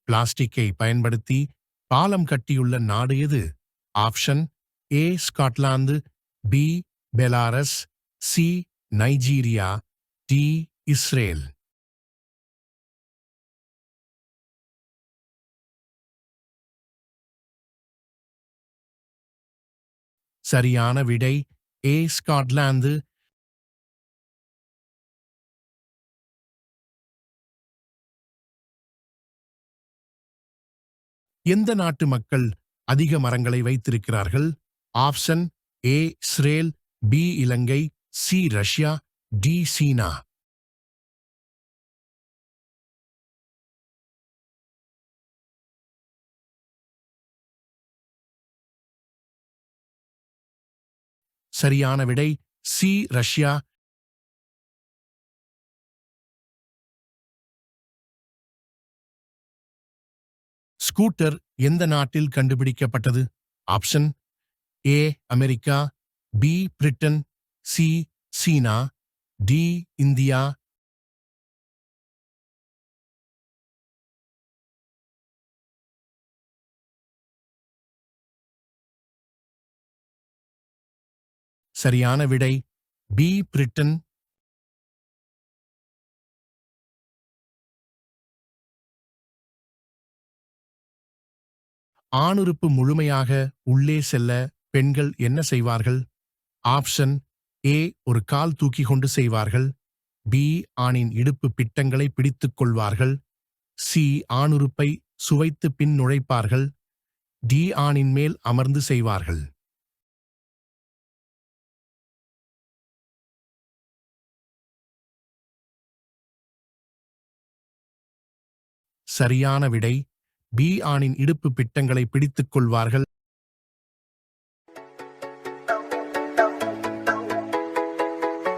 பிளாஸ்டிக்கை பயன்படுத்தி பாலம் கட்டியுள்ள நாடு எது? Option A Scotland, B Belarus, C Nigeria, D Israel. சரியான விடை ஏ ஸ்காட்லாந்து. எந்த நாட்டு மக்கள் அதிக மரங்களை வைத்திருக்கிறார்கள்? Option A Israel, B Ilangai, C Russia, D China. சரியான விடை சி ரஷ்யா. ஸ்கூட்டர் எந்த நாட்டில் கண்டுபிடிக்கப்பட்டது? Option A America, B Britain, C China, D India. சரியான விடை பி பிரிட்டன். ஆணுறுப்பு முழுமையாக உள்ளே செல்ல பெண்கள் என்ன செய்வார்கள்? ஆப்ஷன் ஏ ஒரு கால் தூக்கி கொண்டு செய்வார்கள், பி ஆணின் இடுப்பு பிட்டங்களை பிடித்துக் கொள்வார்கள், சி ஆணுறுப்பை சுவைத்து பின் நுழைப்பார்கள், டி ஆணின் மேல் அமர்ந்து செய்வார்கள். சரியான விடை பி ஆணின் இடுப்பு பிட்டங்களை பிடித்துக் கொள்வார்கள்.